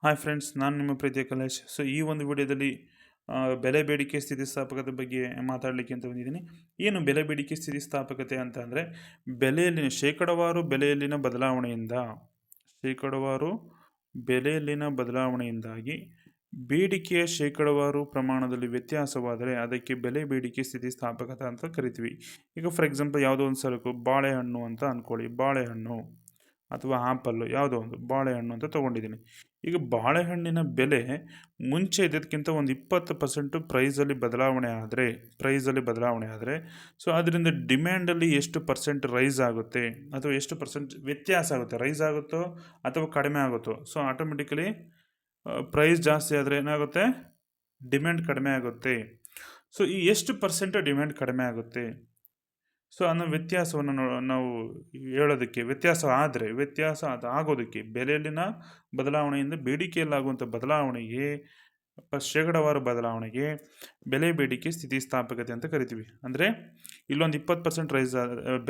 Hi friends, ನಾನು ನಿಮ್ಮ ಪ್ರೀತಿಯ ಕಲೇಶ್. ಈ ಒಂದು ವಿಡಿಯೋದಲ್ಲಿ ಬೆಲೆ ಬೇಡಿಕೆ ಸ್ಥಿತಿಸ್ಥಾಪಕತೆ ಬಗ್ಗೆ ಮಾತಾಡಲಿಕ್ಕೆ ಅಂತ ಬಂದಿದ್ದೀನಿ. ಏನು ಬೆಲೆ ಬೇಡಿಕೆ ಸ್ಥಿತಿಸ್ಥಾಪಕತೆ ಅಂತ ಅಂದರೆ, ಶೇಕಡವಾರು ಬೆಲೆಯಲ್ಲಿನ ಬದಲಾವಣೆಯಿಂದಾಗಿ ಬೇಡಿಕೆಯ ಶೇಕಡವಾರು ಪ್ರಮಾಣದಲ್ಲಿ ವ್ಯತ್ಯಾಸವಾದರೆ ಅದಕ್ಕೆ ಬೆಲೆ ಬೇಡಿಕೆ ಸ್ಥಿತಿಸ್ಥಾಪಕತೆ ಅಂತ ಕರಿತೀವಿ. ಈಗ ಫಾರ್ ಎಕ್ಸಾಂಪಲ್ ಯಾವುದೋ ಒಂದು ಸರಕು ಬಾಳೆಹಣ್ಣು ಅಂತ ಅಂದ್ಕೊಳ್ಳಿ. ಬಾಳೆಹಣ್ಣು ಅಥವಾ ಆ್ಯಪಲ್ಲು, ಯಾವುದೋ ಒಂದು ಬಾಳೆಹಣ್ಣು ಅಂತ ತೊಗೊಂಡಿದ್ದೀನಿ. ಈಗ ಬಾಳೆಹಣ್ಣಿನ ಬೆಲೆ ಮುಂಚೆ ಇದ್ದದಕ್ಕಿಂತ ಒಂದು 20% ಪ್ರೈಸಲ್ಲಿ ಬದಲಾವಣೆ ಆದರೆ ಸೊ ಅದರಿಂದ ಡಿಮ್ಯಾಂಡಲ್ಲಿ ಎಷ್ಟು ಪರ್ಸೆಂಟ್ ರೈಸ್ ಆಗುತ್ತೆ ಅಥವಾ ಎಷ್ಟು ಪರ್ಸೆಂಟ್ ವ್ಯತ್ಯಾಸ ಆಗುತ್ತೆ, ರೈಸ್ ಆಗುತ್ತೋ ಅಥವಾ ಕಡಿಮೆ ಆಗುತ್ತೋ. ಸೊ ಆಟೋಮೆಟಿಕಲಿ ಪ್ರೈಸ್ ಜಾಸ್ತಿ ಆದರೆ ಏನಾಗುತ್ತೆ, ಡಿಮ್ಯಾಂಡ್ ಕಡಿಮೆ ಆಗುತ್ತೆ. ಸೊ ಈ ಎಷ್ಟು ಪರ್ಸೆಂಟ್ ಡಿಮ್ಯಾಂಡ್ ಕಡಿಮೆ ಆಗುತ್ತೆ, ಸೊ ಅನ್ನೋ ವ್ಯತ್ಯಾಸವನ್ನು ನಾವು ಹೇಳೋದಕ್ಕೆ, ವ್ಯತ್ಯಾಸ ಆಗೋದಕ್ಕೆ ಬೆಲೆಯಲ್ಲಿನ ಬದಲಾವಣೆಯಿಂದ ಬೇಡಿಕೆಯಲ್ಲಾಗುವಂಥ ಬದಲಾವಣೆಗೆ, ಶೇಕಡವಾರು ಬದಲಾವಣೆಗೆ ಬೆಲೆ ಬೇಡಿಕೆ ಸ್ಥಿತಿಸ್ಥಾಪಕತೆ ಅಂತ ಕರಿತೀವಿ. ಅಂದರೆ ಇಲ್ಲೊಂದು 20%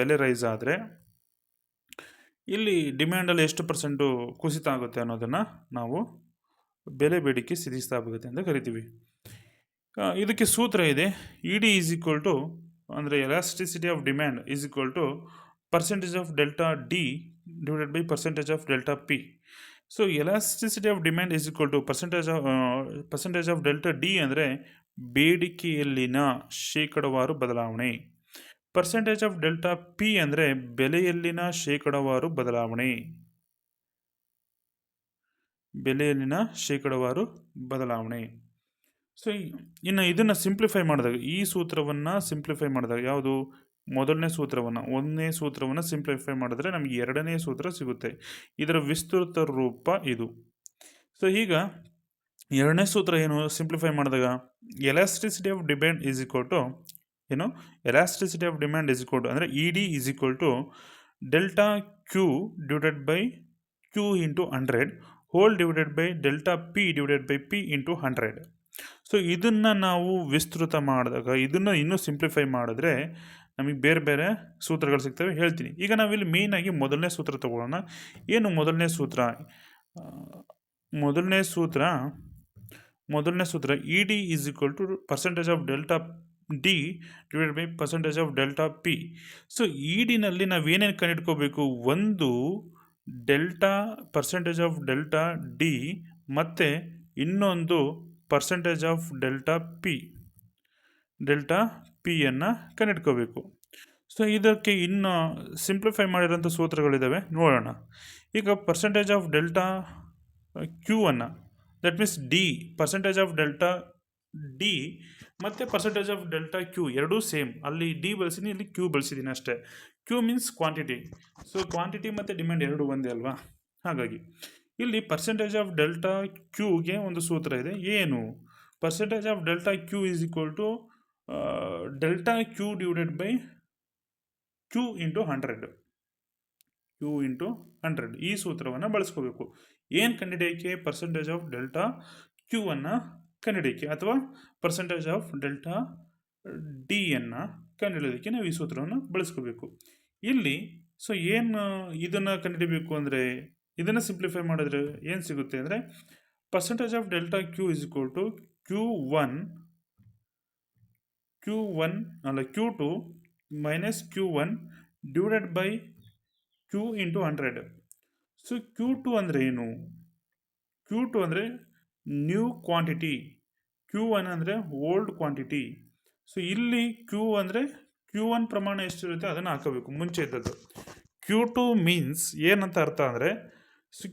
ಬೆಲೆ ರೈಸ್ ಆದರೆ ಇಲ್ಲಿ ಡಿಮ್ಯಾಂಡಲ್ಲಿ ಎಷ್ಟು ಪರ್ಸೆಂಟು ಕುಸಿತ ಆಗುತ್ತೆ ಅನ್ನೋದನ್ನು ನಾವು ಬೆಲೆ ಬೇಡಿಕೆ ಸ್ಥಿತಿಸ್ಥಾಪಕತೆ ಅಂತ ಕರಿತೀವಿ. ಇದಕ್ಕೆ ಸೂತ್ರ ಇದೆ. E D is equal to, ಅಂದರೆ elasticity of demand is equal to percentage of delta D divided by percentage of delta P. So elasticity of demand is equal to percentage of delta D ಅಂದರೆ ಬೇಡಿಕೆಯಲ್ಲಿನ ಶೇಕಡವಾರು ಬದಲಾವಣೆ. Percentage of delta P ಅಂದರೆ ಬೆಲೆಯಲ್ಲಿನ ಶೇಕಡವಾರು ಬದಲಾವಣೆ. So ಇನ್ನು ಇದನ್ನು simplify ಮಾಡಿದಾಗ, ಈ ಸೂತ್ರವನ್ನು ಸಿಂಪ್ಲಿಫೈ ಮಾಡಿದಾಗ, ಯಾವುದು ಒಂದನೇ ಸೂತ್ರವನ್ನು ಸಿಂಪ್ಲಿಫೈ ಮಾಡಿದ್ರೆ ನಮಗೆ ಎರಡನೇ ಸೂತ್ರ ಸಿಗುತ್ತೆ. ಇದರ ವಿಸ್ತೃತ ರೂಪ ಇದು. ಸೊ ಈಗ ಎರಡನೇ ಸೂತ್ರ ಏನು ಸಿಂಪ್ಲಿಫೈ ಮಾಡಿದಾಗ, elasticity of demand is equal to ಅಂದರೆ E D is equal to delta Q divided by Q into 100 whole divided by delta P divided by P into 100. So ಇದನ್ನು ನಾವು ವಿಸ್ತೃತ ಮಾಡಿದಾಗ, ಇದನ್ನು ಇನ್ನೂ ಸಿಂಪ್ಲಿಫೈ ಮಾಡಿದ್ರೆ ನಮಗೆ ಬೇರೆ ಬೇರೆ ಸೂತ್ರಗಳು ಸಿಗ್ತವೆ, ಹೇಳ್ತೀನಿ. ಈಗ ನಾವಿಲ್ಲಿ ಮೇಯ್ನಾಗಿ ಮೊದಲನೇ ಸೂತ್ರ ತಗೊಳ್ಳೋಣ. ಏನು ಮೊದಲನೇ ಸೂತ್ರ E D is equal to percentage of delta D divided by percentage of delta P. So E ಡಿನಲ್ಲಿ ನಾವೇನೇನು ಕಂಡಿಡ್ಕೋಬೇಕು, ಒಂದು ಪರ್ಸೆಂಟೇಜ್ ಆಫ್ ಡೆಲ್ಟಾ ಡಿ ಮತ್ತು ಇನ್ನೊಂದು ಪರ್ಸೆಂಟೇಜ್ ಆಫ್ ಡೆಲ್ಟಾ ಪಿಯನ್ನು ಕಂಡಿಡ್ಕೋಬೇಕು. ಸೊ ಇದಕ್ಕೆ ಇನ್ನು ಸಿಂಪ್ಲಿಫೈ ಮಾಡಿರೋಂಥ ಸೂತ್ರಗಳಿದ್ದಾವೆ, ನೋಡೋಣ. ಈಗ ಪರ್ಸೆಂಟೇಜ್ ಆಫ್ ಡೆಲ್ಟಾ ಕ್ಯೂವನ್ನು, that means D, percentage of delta D ಮತ್ತು ಪರ್ಸೆಂಟೇಜ್ ಆಫ್ ಡೆಲ್ಟಾ ಕ್ಯೂ ಎರಡೂ ಸೇಮ್. ಅಲ್ಲಿ ಡಿ ಬಳಸಿದ್ದೀನಿ, ಇಲ್ಲಿ ಕ್ಯೂ ಬಳಸಿದ್ದೀನಿ ಅಷ್ಟೇ. Q means quantity. So quantity ಮತ್ತು ಡಿಮ್ಯಾಂಡ್ ಎರಡು ಒಂದೇ ಅಲ್ವಾ, ಹಾಗಾಗಿ ಇಲ್ಲಿ ಪರ್ಸೆಂಟೇಜ್ ಆಫ್ ಡೆಲ್ಟಾ ಕ್ಯೂಗೆ ಒಂದು ಸೂತ್ರ ಇದೆ. ಏನು? Percentage of delta Q is equal to delta Q divided by Q into 100. ಈ ಸೂತ್ರವನ್ನು ಬಳಸ್ಕೋಬೇಕು. ಏನು ಕಂಡಿಡಿಯೋಕ್ಕೆ? ಪರ್ಸೆಂಟೇಜ್ ಆಫ್ ಡೆಲ್ಟಾ ಕ್ಯೂವನ್ನು ಕಂಡಿಡಿಯೋಕ್ಕೆ ಅಥವಾ ಪರ್ಸೆಂಟೇಜ್ ಆಫ್ ಡೆಲ್ಟಾ ಡಿಯನ್ನು ಕಂಡುಹಿಡಿಯೋದಕ್ಕೆ ನಾವು ಈ ಸೂತ್ರವನ್ನು ಬಳಸ್ಕೋಬೇಕು ಇಲ್ಲಿ. ಸೊ ಏನು ಇದನ್ನು ಕಂಡುಹಿಡಿಬೇಕು ಅಂದರೆ, ಇದನ್ನು ಸಿಂಪ್ಲಿಫೈ ಮಾಡಿದ್ರೆ ಏನು ಸಿಗುತ್ತೆ ಅಂದರೆ, percentage of delta Q is equal to Q2 minus Q1 divided by Q into 100. So Q2 ಅಂದರೆ ಏನು? Q2 ಅಂದರೆ ನ್ಯೂ ಕ್ವಾಂಟಿಟಿ, Q1 ಅಂದರೆ ಓಲ್ಡ್ ಕ್ವಾಂಟಿಟಿ. ಸೊ ಇಲ್ಲಿ Q ಅಂದರೆ Q1 ಪ್ರಮಾಣ ಎಷ್ಟಿರುತ್ತೆ ಅದನ್ನು ಹಾಕಬೇಕು, ಮುಂಚೆ ಇದ್ದದ್ದು. Q2 ಮೀನ್ಸ್ ಏನಂತ ಅರ್ಥ ಅಂದರೆ,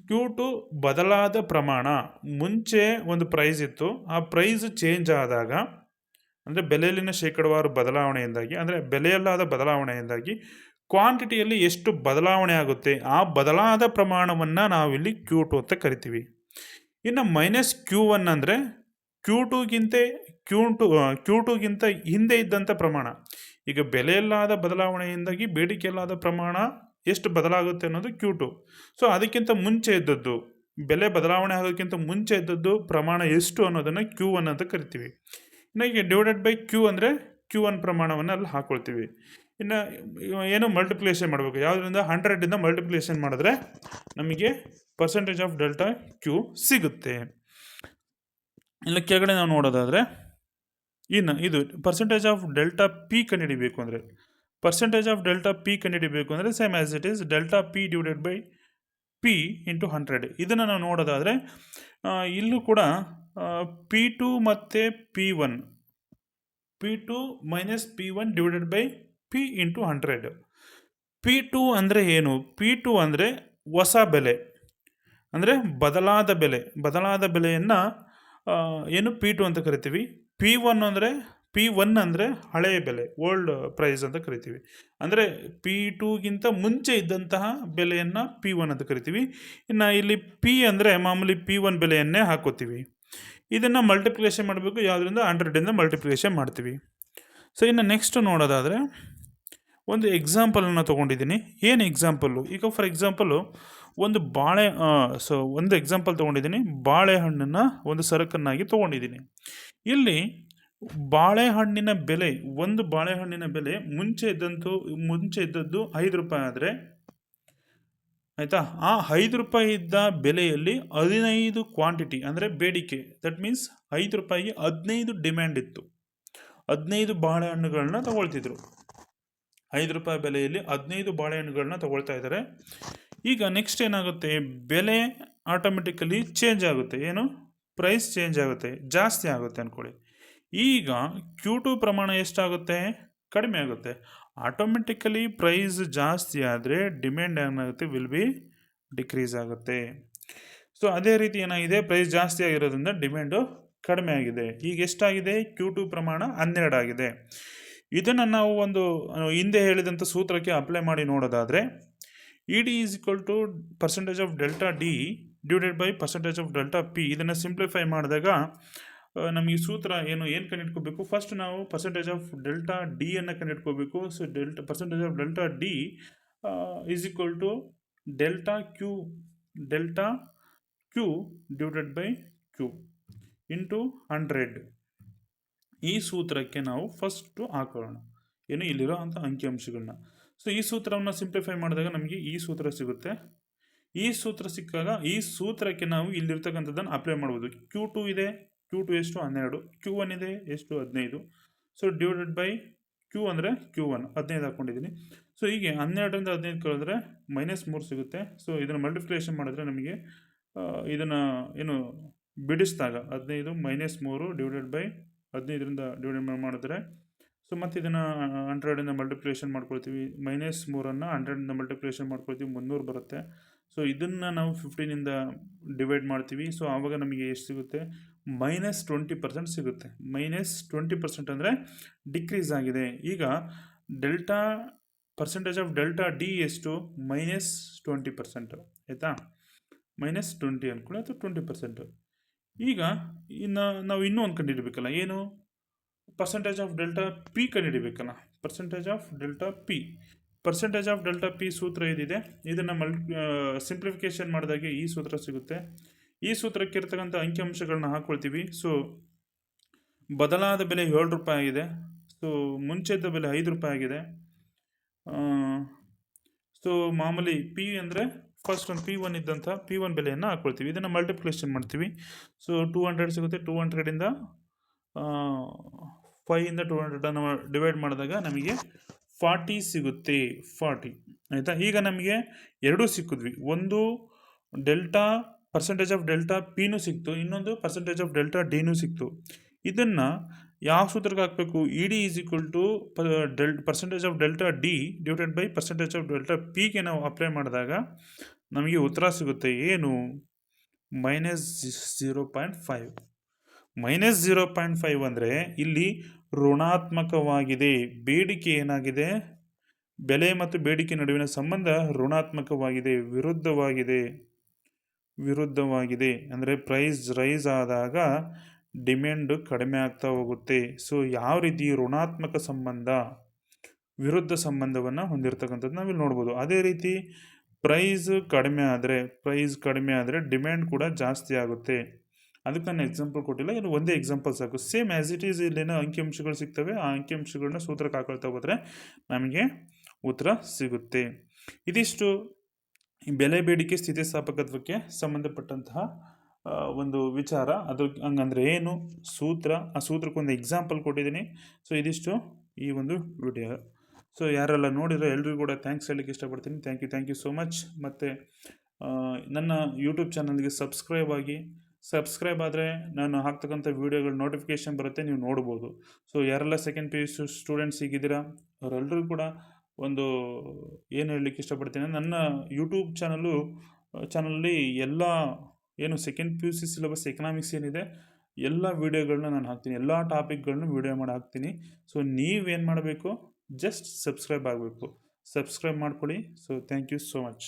Q2 ಬದಲಾದ ಪ್ರಮಾಣ. ಮುಂಚೆ ಒಂದು ಪ್ರೈಸ್ ಇತ್ತು, ಆ ಪ್ರೈಸ್ ಚೇಂಜ್ ಆದಾಗ, ಅಂದರೆ ಬೆಲೆಯಲ್ಲಿನ ಶೇಕಡವಾರು ಬದಲಾವಣೆಯಿಂದಾಗಿ ಕ್ವಾಂಟಿಟಿಯಲ್ಲಿ ಎಷ್ಟು ಬದಲಾವಣೆ ಆಗುತ್ತೆ, ಆ ಬದಲಾದ ಪ್ರಮಾಣವನ್ನು ನಾವಿಲ್ಲಿ Q2 ಅಂತ ಕರಿತೀವಿ. ಇನ್ನು ಮೈನಸ್ Q1 ಅಂದರೆ Q2ಗಿಂತ ಹಿಂದೆ ಇದ್ದಂಥ ಪ್ರಮಾಣ. ಈಗ ಬೆಲೆಯಲ್ಲಾದ ಬದಲಾವಣೆಯಿಂದಾಗಿ ಬೇಡಿಕೆಯಲ್ಲಾದ ಪ್ರಮಾಣ ಎಷ್ಟು ಬದಲಾಗುತ್ತೆ ಅನ್ನೋದು Q2. ಸೊ ಅದಕ್ಕಿಂತ ಮುಂಚೆ ಇದ್ದದ್ದು, ಬೆಲೆ ಬದಲಾವಣೆ ಆಗೋಕ್ಕಿಂತ ಮುಂಚೆ ಇದ್ದದ್ದು ಪ್ರಮಾಣ ಎಷ್ಟು ಅನ್ನೋದನ್ನು Q1 ಅಂತ ಕರಿತೀವಿ. ಇನ್ನು ಈಗ ಡಿವೈಡೆಡ್ ಬೈ ಕ್ಯೂ ಅಂದರೆ Q1 ಪ್ರಮಾಣವನ್ನು ಅಲ್ಲಿ ಹಾಕ್ಕೊಳ್ತೀವಿ. ಇನ್ನು ಏನು ಮಲ್ಟಿಪ್ಲಿಕೇಶನ್ ಮಾಡಬೇಕು, ಯಾವುದರಿಂದ 100 ಮಲ್ಟಿಪ್ಲಿಕೇಶನ್ ಮಾಡಿದ್ರೆ ನಮಗೆ ಪರ್ಸೆಂಟೇಜ್ ಆಫ್ ಡೆಲ್ಟಾ ಕ್ಯೂ ಸಿಗುತ್ತೆ. ಇಲ್ಲ ಕೆಳಗಡೆ ನಾವು ನೋಡೋದಾದರೆ ಇನ್ನು ಇದು ಪರ್ಸೆಂಟೇಜ್ ಆಫ್ ಡೆಲ್ಟಾ ಪಿ ಕಂಡುಹಿಡಿಬೇಕು ಅಂದರೆ, ಪರ್ಸೆಂಟೇಜ್ ಆಫ್ ಡೆಲ್ಟಾ ಪಿ ಕಂಡುಹಿಡಿಬೇಕು ಅಂದರೆ same as it is delta P divided by P into 100. ಇದನ್ನು ನಾವು ನೋಡೋದಾದರೆ ಇಲ್ಲೂ ಕೂಡ P2 ಮತ್ತು P1, P2 minus P1 divided by P into 100. P2 ಅಂದರೆ ಏನು? P2 ಅಂದರೆ ಹೊಸ ಬೆಲೆ, ಅಂದರೆ ಬದಲಾದ ಬೆಲೆಯನ್ನು ಏನು P2 ಅಂತ ಕರಿತೀವಿ. P1 ಅಂದರೆ ಹಳೆಯ ಬೆಲೆ, ಓಲ್ಡ್ ಪ್ರೈಸ್ ಅಂತ ಕರಿತೀವಿ. ಅಂದರೆ P2ಗಿಂತ ಮುಂಚೆ ಇದ್ದಂತಹ ಬೆಲೆಯನ್ನು P1 ಅಂತ ಕರಿತೀವಿ. ಇನ್ನು ಇಲ್ಲಿ P ಅಂದರೆ ಮಾಮೂಲಿ P1 ಬೆಲೆಯನ್ನೇ ಹಾಕೋತೀವಿ. ಇದನ್ನು ಮಲ್ಟಿಪ್ಲಿಕೇಶನ್ ಮಾಡಬೇಕು, ಯಾವುದರಿಂದ 100 ಮಲ್ಟಿಪ್ಲಿಕೇಶನ್ ಮಾಡ್ತೀವಿ. ಸೊ ಇನ್ನು ನೆಕ್ಸ್ಟ್ ನೋಡೋದಾದರೆ ಒಂದು ಎಕ್ಸಾಂಪಲನ್ನು ತೊಗೊಂಡಿದ್ದೀನಿ. ಏನು ಎಕ್ಸಾಂಪಲ್ಲು? ಈಗ ಫಾರ್ ಎಕ್ಸಾಂಪಲು ಒಂದು ಎಕ್ಸಾಂಪಲ್ ತೊಗೊಂಡಿದ್ದೀನಿ. ಬಾಳೆಹಣ್ಣನ್ನು ಒಂದು ಸರಕನ್ನಾಗಿ ತೊಗೊಂಡಿದ್ದೀನಿ. ಇಲ್ಲಿ ಬಾಳೆಹಣ್ಣಿನ ಬೆಲೆ, ಒಂದು ಬಾಳೆಹಣ್ಣಿನ ಬೆಲೆ ಮುಂಚೆ ಇದ್ದದ್ದು 5 ರೂಪಾಯಿ ಆದರೆ ಆಯಿತಾ, ಆ 5 ರೂಪಾಯಿ ಇದ್ದ ಬೆಲೆಯಲ್ಲಿ 15 ಕ್ವಾಂಟಿಟಿ ಅಂದರೆ ಬೇಡಿಕೆ, ದಟ್ ಮೀನ್ಸ್ 5 ರೂಪಾಯಿಗೆ 15 ಡಿಮ್ಯಾಂಡ್ ಇತ್ತು. 15 ಬಾಳೆಹಣ್ಣುಗಳನ್ನ ತಗೊಳ್ತಿದ್ರು. 5 ರೂಪಾಯಿ ಬೆಲೆಯಲ್ಲಿ 15 ಬಾಳೆಹಣ್ಣುಗಳನ್ನ ತಗೊಳ್ತಾ ಇದ್ದಾರೆ. ಈಗ ನೆಕ್ಸ್ಟ್ ಏನಾಗುತ್ತೆ, ಬೆಲೆ ಆಟೋಮೆಟಿಕಲಿ ಚೇಂಜ್ ಆಗುತ್ತೆ. ಏನು? ಪ್ರೈಸ್ ಚೇಂಜ್ ಆಗುತ್ತೆ, ಜಾಸ್ತಿ ಆಗುತ್ತೆ ಅಂದ್ಕೊಳ್ಳಿ. ಈಗ Q2 ಪ್ರಮಾಣ ಎಷ್ಟಾಗುತ್ತೆ? ಕಡಿಮೆ ಆಗುತ್ತೆ. ಆಟೋಮೆಟಿಕಲಿ ಪ್ರೈಸ್ ಜಾಸ್ತಿ ಆದರೆ ಡಿಮ್ಯಾಂಡ್ ಏನಾಗುತ್ತೆ? ವಿಲ್ ಬಿ ಡಿಕ್ರೀಸ್ ಆಗುತ್ತೆ. ಸೊ ಅದೇ ರೀತಿ ಏನಾಗಿದೆ, ಪ್ರೈಸ್ ಜಾಸ್ತಿ ಆಗಿರೋದ್ರಿಂದ ಡಿಮ್ಯಾಂಡು ಕಡಿಮೆ ಆಗಿದೆ. ಈಗ ಎಷ್ಟಾಗಿದೆ? Q2 ಪ್ರಮಾಣ 12 ಆಗಿದೆ. ಇದನ್ನು ನಾವು ಒಂದು ಹಿಂದೆ ಹೇಳಿದಂಥ ಸೂತ್ರಕ್ಕೆ ಅಪ್ಲೈ ಮಾಡಿ ನೋಡೋದಾದರೆ ED is equal to percentage of delta D divided by percentage of delta P. ಇದನ್ನು ಸಿಂಪ್ಲಿಫೈ ಮಾಡಿದಾಗ ನಮಗೆ ಸೂತ್ರ ಏನು ಕಂಡುಹಿಡ್ಕೋಬೇಕು? ಫಸ್ಟ್ ನಾವು ಪರ್ಸೆಂಟೇಜ್ ಆಫ್ ಡೆಲ್ಟಾ ಡಿ ಅನ್ನು ಕಂಡುಹಿಡ್ಕೋಬೇಕು. So percentage of delta D is equal to delta Q divided by Q into 100. ಈ ಸೂತ್ರಕ್ಕೆ ನಾವು ಫಸ್ಟು ಹಾಕೊಳ್ಳೋಣ, ಏನು ಇಲ್ಲಿರೋ ಅಂಥ ಅಂಕಿಅಂಶಗಳನ್ನ. ಸೊ ಈ ಸೂತ್ರವನ್ನು ಸಿಂಪ್ಲಿಫೈ ಮಾಡಿದಾಗ ನಮಗೆ ಈ ಸೂತ್ರ ಸಿಗುತ್ತೆ. ಈ ಸೂತ್ರ ಸಿಕ್ಕಾಗ ಈ ಸೂತ್ರಕ್ಕೆ ನಾವು ಇಲ್ಲಿರ್ತಕ್ಕಂಥದ್ದನ್ನು ಅಪ್ಲೈ ಮಾಡ್ಬೋದು. Q2 ಇದೆ, Q2 ಎಷ್ಟು? 12. Q1 ಇದೆ ಎಷ್ಟು? 15. ಸೊ ಡಿವೈಡೆಡ್ ಬೈ Q ಅಂದರೆ Q1 15 ಹಾಕ್ಕೊಂಡಿದ್ದೀನಿ. ಸೊ ಹೀಗೆ 12ರಿಂದ 15 ಕಳೆದ್ರೆ -3 ಸಿಗುತ್ತೆ. ಸೊ ಇದನ್ನು ಮಲ್ಟಿಪ್ಲಿಕೇಶನ್ ಮಾಡಿದ್ರೆ ನಮಗೆ ಇದನ್ನು ಏನು ಬಿಡಿಸಿದಾಗ 15 -3 ಡಿವೈಡೆಡ್ ಬೈ 15ರಿಂದ ಡಿವೈಡ್ ಮಾಡಿದ್ರೆ, ಸೊ ಮತ್ತು ಇದನ್ನು 100ರಿಂದ ಮಲ್ಟಿಪ್ಲಿಕೇಶನ್ ಮಾಡ್ಕೊಳ್ತೀವಿ. -3ಅನ್ನು 100ರಿಂದ ಮಲ್ಟಿಪ್ಲಿಕೇಶನ್ ಮಾಡ್ಕೊಳ್ತೀವಿ, 300 ಬರುತ್ತೆ. ಸೊ ಇದನ್ನು ನಾವು 15ಇಂದ ಡಿವೈಡ್ ಮಾಡ್ತೀವಿ. ಸೊ ಆವಾಗ ನಮಗೆ ಎಷ್ಟು ಸಿಗುತ್ತೆ? -20% ಸಿಗುತ್ತೆ. -20% ಅಂದರೆ ಡಿಕ್ರೀಸ್ ಆಗಿದೆ. ಈಗ ಪರ್ಸೆಂಟೇಜ್ ಆಫ್ ಡೆಲ್ಟಾ ಡಿ ಎಷ್ಟು? -20%. ಆಯಿತಾ? -20 ಅಂದ್ಕೊಳ್ಳಿ, ಅಥವಾ 20%. ಈಗ ನಾವು ಇನ್ನೂ ಒಂದು ಕಂಡುಹಿಡಬೇಕಲ್ಲ, ಏನು? ಪರ್ಸೆಂಟೇಜ್ ಆಫ್ ಡೆಲ್ಟಾ ಪಿ ಕಂಡುಹಿಡಬೇಕಲ್ಲ. ಪರ್ಸೆಂಟೇಜ್ ಆಫ್ ಡೆಲ್ಟಾ ಪಿ ಸೂತ್ರ ಇದಿದೆ. ಇದನ್ನು ಸಿಂಪ್ಲಿಫಿಕೇಶನ್ ಮಾಡಿದಾಗೆ ಈ ಸೂತ್ರ ಸಿಗುತ್ತೆ. ಈ ಸೂತ್ರಕ್ಕೆ ಇರ್ತಕ್ಕಂಥ ಅಂಕಿಅಂಶಗಳನ್ನ ಹಾಕ್ಕೊಳ್ತೀವಿ. ಸೊ ಬದಲಾದ ಬೆಲೆ 7 ರೂಪಾಯಿ ಆಗಿದೆ. ಸೊ ಮುಂಚೆ ಇದ್ದ ಬೆಲೆ 5 ರೂಪಾಯಿ ಆಗಿದೆ. ಸೊ ಮಾಮೂಲಿ ಪಿ ಅಂದರೆ ಫಸ್ಟ್ ಒಂದು P1 ಇದ್ದಂಥ P1 ಬೆಲೆಯನ್ನು ಹಾಕ್ಕೊಳ್ತೀವಿ. ಇದನ್ನು ಮಲ್ಟಿಪ್ಲಿಕೇಶನ್ ಮಾಡ್ತೀವಿ. ಸೊ 200 ಸಿಗುತ್ತೆ. 200ಇಂದ 5ಇಂದ 200 ಡಿವೈಡ್ ಮಾಡಿದಾಗ ನಮಗೆ 40 ಸಿಗುತ್ತೆ. 40 ಆಯಿತಾ? ಈಗ ನಮಗೆ ಎರಡೂ ಸಿಕ್ಕಿದ್ವಿ. ಒಂದು ಪರ್ಸೆಂಟೇಜ್ ಆಫ್ ಡೆಲ್ಟಾ ಪಿನೂ ಸಿಕ್ತು, ಇನ್ನೊಂದು ಪರ್ಸೆಂಟೇಜ್ ಆಫ್ ಡೆಲ್ಟಾ ಡಿನೂ ಸಿಕ್ತು. ಇದನ್ನು ಯಾವ ಸೂತ್ರಕ್ಕೆ ಹಾಕಬೇಕು? ED is equal to percentage of delta D divided by percentage of delta ಪಿಗೆ ನಾವು ಅಪ್ಲೈ ಮಾಡಿದಾಗ ನಮಗೆ ಉತ್ತರ ಸಿಗುತ್ತೆ. ಏನು? -0.5. -0.5 ಅಂದರೆ ಇಲ್ಲಿ ಋಣಾತ್ಮಕವಾಗಿದೆ. ಬೇಡಿಕೆ ಏನಾಗಿದೆ? ಬೆಲೆ ಮತ್ತು ಬೇಡಿಕೆ ನಡುವಿನ ಸಂಬಂಧ ಋಣಾತ್ಮಕವಾಗಿದೆ, ವಿರುದ್ಧವಾಗಿದೆ. ಅಂದರೆ ಪ್ರೈಸ್ ರೈಸ್ ಆದಾಗ ಡಿಮ್ಯಾಂಡು ಕಡಿಮೆ ಆಗ್ತಾ ಹೋಗುತ್ತೆ. ಸೊ ಯಾವ ರೀತಿ ಋಣಾತ್ಮಕ ಸಂಬಂಧ, ವಿರುದ್ಧ ಸಂಬಂಧವನ್ನು ಹೊಂದಿರತಕ್ಕಂಥದ್ದು ನಾವಿಲ್ಲಿ ನೋಡ್ಬೋದು. ಅದೇ ರೀತಿ ಪ್ರೈಸ್ ಕಡಿಮೆ ಆದರೆ ಡಿಮ್ಯಾಂಡ್ ಕೂಡ ಜಾಸ್ತಿ ಆಗುತ್ತೆ. ಅದಕ್ಕೆ ನಾನು ಎಕ್ಸಾಂಪಲ್ ಕೊಟ್ಟಿಲ್ಲ, ಇಲ್ಲಿ ಒಂದೇ ಎಕ್ಸಾಂಪಲ್ ಸಾಕು. ಸೇಮ್ ಆ್ಯಸ್ ಇಟ್ ಈಸ್ ಇಲ್ಲೇನೋ ಅಂಕಿಅಂಶಗಳು ಸಿಗ್ತವೆ, ಆ ಅಂಕಿಅಂಶಗಳನ್ನ ಸೂತ್ರಕ್ಕೆ ಹಾಕೊಳ್ತಾ ಹೋದರೆ ನಮಗೆ ಉತ್ತರ ಸಿಗುತ್ತೆ. ಇದಿಷ್ಟು ಬೆಲೆ ಬೇಡಿಕೆ ಸ್ಥಿತಿಸ್ಥಾಪಕತ್ವಕ್ಕೆ ಸಂಬಂಧಪಟ್ಟಂತಹ ಒಂದು ವಿಚಾರ. ಅದು ಹಂಗಂದ್ರೆ ಏನು ಸೂತ್ರ, ಆ ಸೂತ್ರಕ್ಕೊಂದು ಎಕ್ಸಾಂಪಲ್ ಕೊಟ್ಟಿದ್ದೀನಿ. ಸೊ ಇದಿಷ್ಟು ಈ ಒಂದು ವಿಡಿಯೋ. ಸೊ ಯಾರೆಲ್ಲ ನೋಡಿರೋ ಎಲ್ರಿಗೂ ಕೂಡ ಥ್ಯಾಂಕ್ಸ್ ಹೇಳಲಿಕ್ಕೆ ಇಷ್ಟಪಡ್ತೀನಿ. Thank you so much. ಮತ್ತು ನನ್ನ ಯೂಟ್ಯೂಬ್ ಚಾನಲ್ಗೆ ಸಬ್ಸ್ಕ್ರೈಬ್ ಆದರೆ ನಾನು ಹಾಕ್ತಕ್ಕಂಥ ವೀಡಿಯೋಗಳ ನೋಟಿಫಿಕೇಷನ್ ಬರುತ್ತೆ, ನೀವು ನೋಡ್ಬೋದು. ಸೊ ಯಾರೆಲ್ಲ ಸೆಕೆಂಡ್ PU ಸ್ಟೂಡೆಂಟ್ಸ್ ಹೀಗಿದ್ದೀರಾ ಅವರೆಲ್ಲರೂ ಕೂಡ ಒಂದು ಏನು ಹೇಳಲಿಕ್ಕೆ ಇಷ್ಟಪಡ್ತೀನಿ, ನನ್ನ ಯೂಟ್ಯೂಬ್ ಚಾನಲಲ್ಲಿ ಎಲ್ಲ ಏನು ಸೆಕೆಂಡ್ PUC ಸಿಲೆಬಸ್ ಎಕನಾಮಿಕ್ಸ್ ಏನಿದೆ ಎಲ್ಲ ವೀಡಿಯೋಗಳನ್ನ ನಾನು ಹಾಕ್ತೀನಿ, ಎಲ್ಲ ಟಾಪಿಕ್ಗಳನ್ನ ವೀಡಿಯೋ ಮಾಡಿ ಹಾಕ್ತೀನಿ. ಸೊ ನೀವೇನು ಮಾಡಬೇಕು, ಜಸ್ಟ್ ಸಬ್ಸ್ಕ್ರೈಬ್ ಆಗಬೇಕು, ಸಬ್ಸ್ಕ್ರೈಬ್ ಮಾಡ್ಕೊಳ್ಳಿ. So thank you so much.